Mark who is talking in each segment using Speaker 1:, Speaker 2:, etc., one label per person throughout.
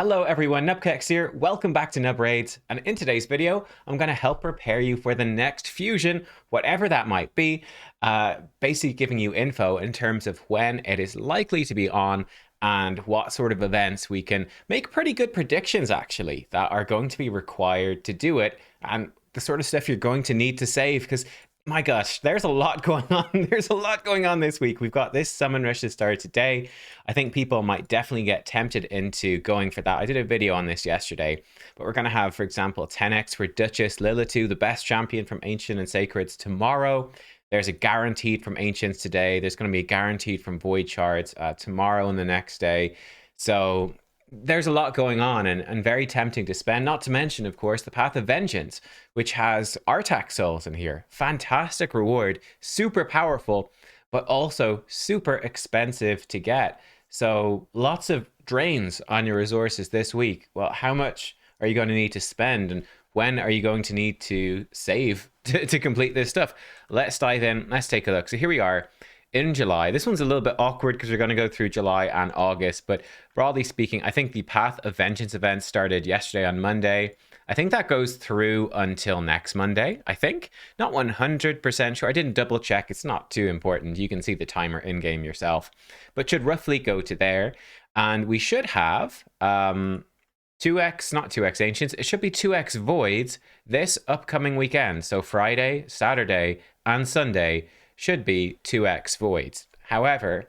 Speaker 1: Hello everyone, nubkeks here. Welcome back to Nub Raids, and in today's video, I'm going to help prepare you for the next fusion, whatever that might be, basically giving you info in terms of when it is likely to be on and what sort of events we can make pretty good predictions actually that are going to be required to do it, and the sort of stuff you're going to need to save, because my gosh, there's a lot going on. There's a lot going on this week. We've got this summon rush that started today. I think people might definitely get tempted into going for that. I did a video on this yesterday, but we're going to have, for example, 10x for Duchess Lilitu, the best champion from Ancient and Sacreds tomorrow. There's a guaranteed from Ancients today. There's going to be a guaranteed from Void Shards tomorrow and the next day. So there's a lot going on and very tempting to spend, not to mention, of course, the Path of Vengeance, which has Artax souls in here. Fantastic reward, super powerful, but also super expensive to get. So lots of drains on your resources this week. Well, how much are you going to need to spend, and when are you going to need to save to complete this stuff? Let's dive in. Let's take a look. So here we are in July. This one's a little bit awkward because we're going to go through July and August, but broadly speaking, I think the Path of Vengeance event started yesterday on Monday. I think that goes through until next Monday, I think. Not 100% sure. I didn't double check. It's not too important. You can see the timer in-game yourself, but should roughly go to there. And we should have 2x, not 2x Ancients, it should be 2x Voids this upcoming weekend. So Friday, Saturday, and Sunday should be 2x Voids. However,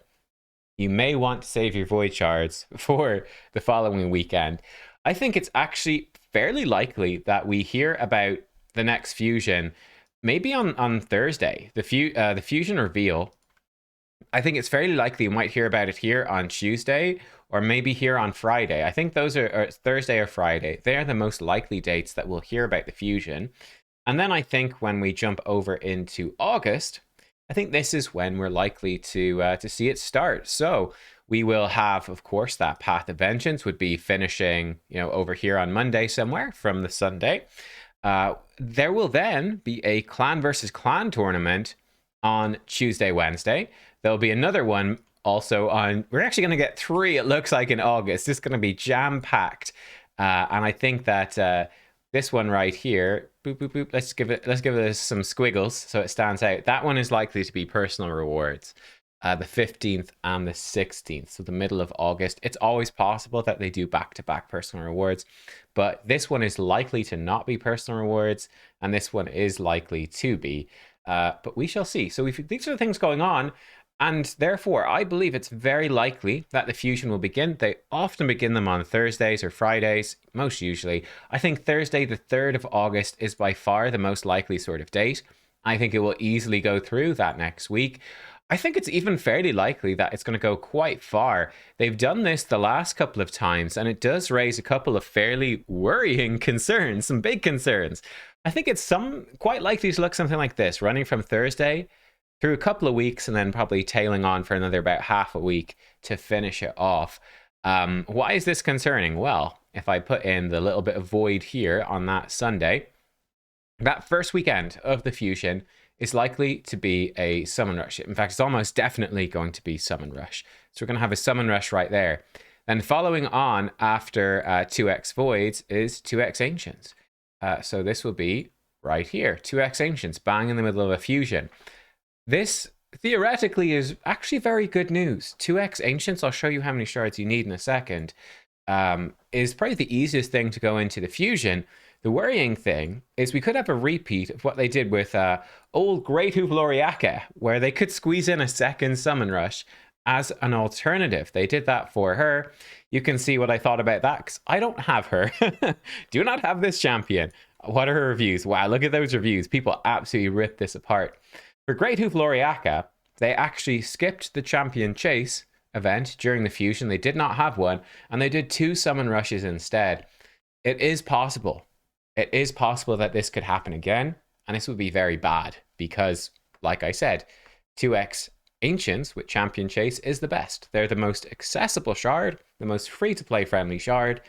Speaker 1: you may want to save your Void Shards for the following weekend. I think it's actually fairly likely that we hear about the next fusion maybe on Thursday. The fusion reveal, I think it's fairly likely we might hear about it here on Tuesday or maybe here on Friday. I think those are Thursday or Friday. They are the most likely dates that we'll hear about the fusion. And then I think when we jump over into August, I think this is when we're likely to see it start. So we will have, of course, that Path of Vengeance would be finishing, over here on Monday somewhere from the Sunday. There will then be a clan versus clan tournament on Tuesday, Wednesday. There'll be another one also on, we're actually going to get 3, it looks like, in August. It's going to be jam-packed. And I think that this one right here, boop, boop, boop, let's give it some squiggles so it stands out. That one is likely to be personal rewards. The 15th and the 16th, so the middle of August. It's always possible that they do back-to-back personal rewards, but this one is likely to not be personal rewards, and this one is likely to be. But we shall see. So these are the things going on, and therefore I believe it's very likely that the fusion will begin. They often begin them on Thursdays or Fridays, most usually. I think Thursday, the 3rd of August, is by far the most likely sort of date. I think it will easily go through that next week. I think it's even fairly likely that it's going to go quite far. They've done this the last couple of times, and it does raise a couple of fairly worrying concerns, some big concerns. I think it's quite likely to look something like this, running from Thursday through a couple of weeks and then probably tailing on for another about half a week to finish it off. Why is this concerning? Well, if I put in the little bit of void here on that Sunday, that first weekend of the fusion is likely to be a summon rush. In fact, it's almost definitely going to be summon rush. So we're going to have a summon rush right there. Then following on after 2x Voids is 2x Ancients. So this will be right here, 2x Ancients, bang in the middle of a fusion. This theoretically is actually very good news. 2x Ancients, I'll show you how many shards you need in a second, is probably the easiest thing to go into the fusion. The worrying thing is we could have a repeat of what they did with old Great Hoofloriaka, where they could squeeze in a second summon rush as an alternative. They did that for her. You can see what I thought about that, because I don't have her. Do not have this champion. What are her reviews? Wow, look at those reviews. People absolutely ripped this apart. For Great Hoofloriaka, they actually skipped the champion chase event during the fusion. They did not have one, and they did 2 summon rushes instead. It is possible. It is possible that this could happen again, and this would be very bad because, like I said, 2x Ancients with Champion Chase is the best. They're the most accessible shard, the most free-to-play friendly shard,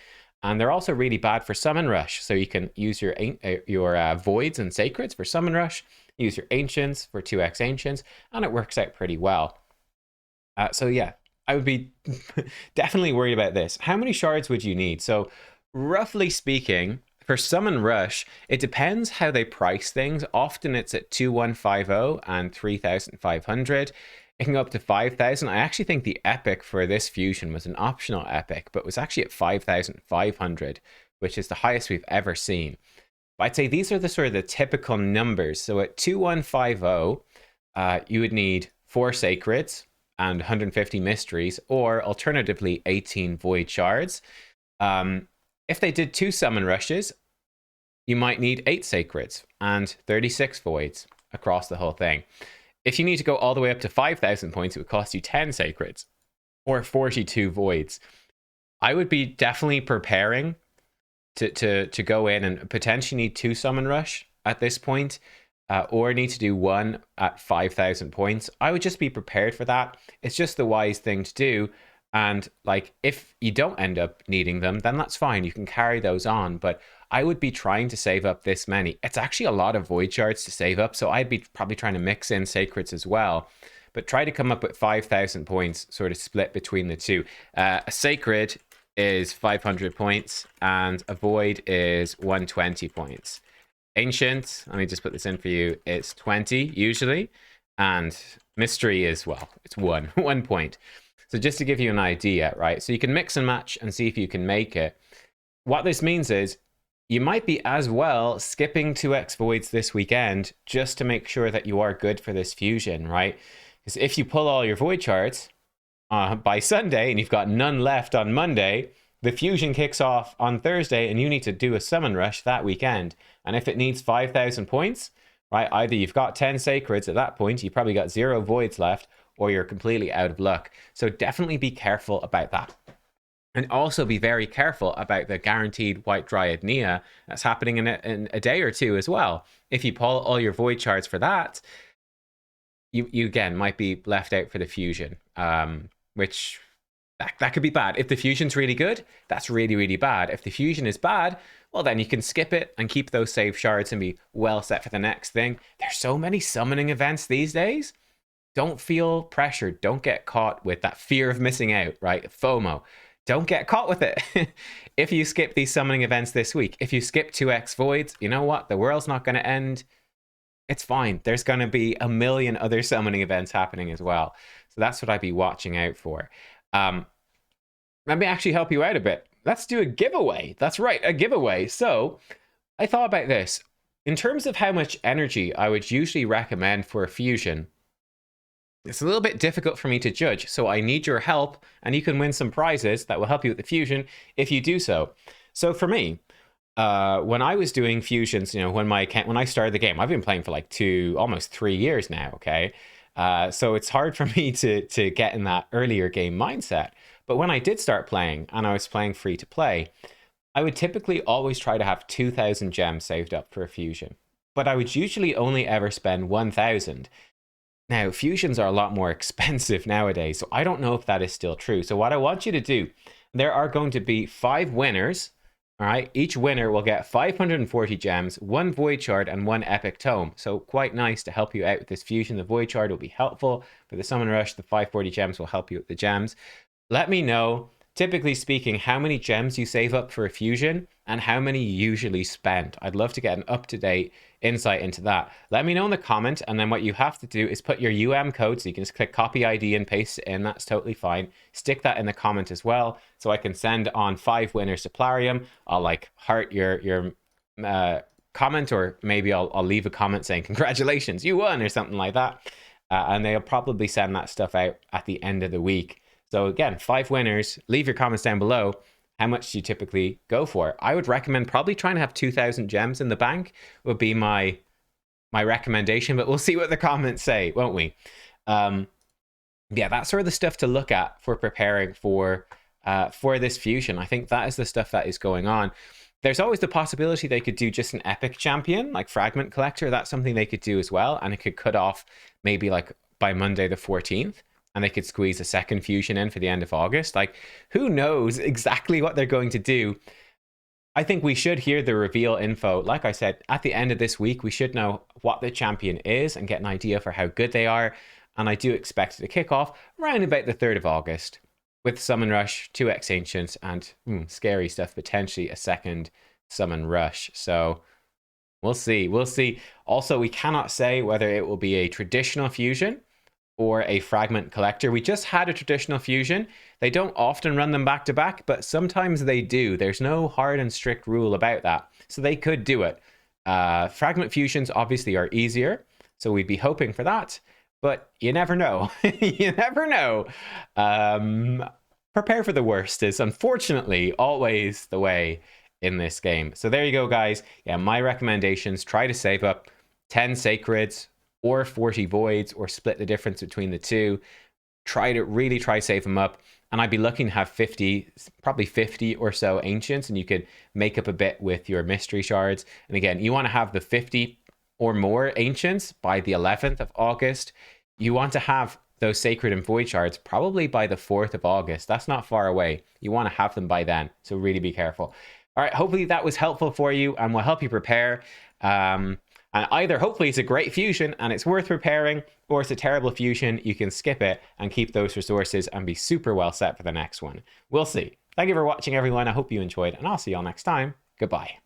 Speaker 1: and they're also really bad for Summon Rush. So you can use your Voids and Sacreds for Summon Rush, use your Ancients for 2x Ancients, and it works out pretty well. So yeah, I would be definitely worried about this. How many shards would you need? So, roughly speaking, for Summon Rush, it depends how they price things. Often it's at 2150 and 3500. It can go up to 5000. I actually think the epic for this fusion was an optional epic, but was actually at 5500, which is the highest we've ever seen. But I'd say these are the sort of the typical numbers. So at 2150, you would need 4 sacreds and 150 mysteries, or alternatively 18 void shards. If they did 2 summon rushes, you might need 8 sacreds and 36 voids across the whole thing. If you need to go all the way up to 5,000 points, it would cost you 10 sacreds or 42 voids. I would be definitely preparing to go in and potentially need 2 summon rush at this point, or need to do 1 at 5,000 points. I would just be prepared for that. It's just the wise thing to do. And like, if you don't end up needing them, then that's fine. You can carry those on. But I would be trying to save up this many. It's actually a lot of void shards to save up. So I'd be probably trying to mix in sacreds as well. But try to come up with 5,000 points, sort of split between the two. A sacred is 500 points and a void is 120 points. Ancient, let me just put this in for you, it's 20 usually. And mystery is, well, it's 1 point. So just to give you an idea, right? So you can mix and match and see if you can make it. What this means is you might be as well skipping 2x voids this weekend just to make sure that you are good for this fusion, right? Because if you pull all your void shards by Sunday and you've got none left on Monday, the fusion kicks off on Thursday and you need to do a summon rush that weekend. And if it needs 5,000 points, right, either you've got 10 sacreds at that point, you probably got 0 voids left, or you're completely out of luck. So definitely be careful about that. And also be very careful about the guaranteed White Dryad Nia that's happening in a day or two as well. If you pull all your void shards for that, you again might be left out for the fusion, which that could be bad. If the fusion's really good, that's really, really bad. If the fusion is bad, well, then you can skip it and keep those save shards and be well set for the next thing. There's so many summoning events these days. Don't feel pressured. Don't get caught with that fear of missing out, right? FOMO. Don't get caught with it. If you skip these summoning events this week, if you skip 2x voids, you know what? The world's not going to end. It's fine. There's going to be a million other summoning events happening as well. So that's what I'd be watching out for. Let me actually help you out a bit. Let's do a giveaway. That's right, a giveaway. So I thought about this. In terms of how much energy I would usually recommend for a fusion, it's a little bit difficult for me to judge, so I need your help, and you can win some prizes that will help you with the fusion if you do so. So for me, when I was doing fusions, you know, when I started the game, I've been playing for like almost 3 years now, okay? So it's hard for me to get in that earlier game mindset. But when I did start playing, and I was playing free to play, I would typically always try to have 2,000 gems saved up for a fusion. But I would usually only ever spend 1,000. Now, fusions are a lot more expensive nowadays, so I don't know if that is still true. So what I want you to do, there are going to be 5 winners, all right? Each winner will get 540 gems, 1 void shard, and 1 epic tome. So quite nice to help you out with this fusion. The void shard will be helpful for the summon rush. The 540 gems will help you with the gems. Let me know, typically speaking, how many gems you save up for a fusion and how many you usually spend. I'd love to get an up-to-date insight into that. Let me know in the comment, and then what you have to do is put your code, so you can just click copy ID and paste it in. That's totally fine. Stick that in the comment as well, so I can send on 5 winners to Plarium. I'll like heart your comment, or maybe I'll leave a comment saying congratulations, you won, or something like that. And they'll probably send that stuff out at the end of the week. So again, 5 winners. Leave your comments down below. How much do you typically go for? I would recommend probably trying to have 2,000 gems in the bank would be my recommendation, but we'll see what the comments say, won't we? Yeah, that's sort of the stuff to look at for preparing for this fusion. I think that is the stuff that is going on. There's always the possibility they could do just an epic champion, like Fragment Collector. That's something they could do as well, and it could cut off maybe like by Monday the 14th. And they could squeeze a second fusion in for the end of August. Like, who knows exactly what they're going to do? I think we should hear the reveal info. Like I said, at the end of this week, we should know what the champion is and get an idea for how good they are. and I do expect it to kick off around about the 3rd of August with Summon Rush, 2x Ancients, and scary stuff, potentially a second Summon Rush. So we'll see. We'll see. Also, we cannot say whether it will be a traditional fusion or a fragment collector. We just had a traditional fusion. They don't often run them back to back, but sometimes they do. There's no hard and strict rule about that. So they could do it. Fragment fusions obviously are easier, so we'd be hoping for that, but you never know. You never know. Prepare for the worst is unfortunately always the way in this game. So there you go, guys. Yeah, my recommendations: try to save up 10 sacreds or 40 voids, or split the difference between the two. Really try save them up, and I'd be looking to have 50, probably 50 or so ancients, and you could make up a bit with your mystery shards. And again, you want to have the 50 or more ancients by the 11th of August. You want to have those sacred and void shards probably by the 4th of August. That's not far away. You want to have them by then, so really be careful. All right, hopefully that was helpful for you and will help you prepare. And either hopefully it's a great fusion and it's worth preparing, or it's a terrible fusion, you can skip it and keep those resources and be super well set for the next one. We'll see. Thank you for watching, everyone. I hope you enjoyed, and I'll see you all next time. Goodbye.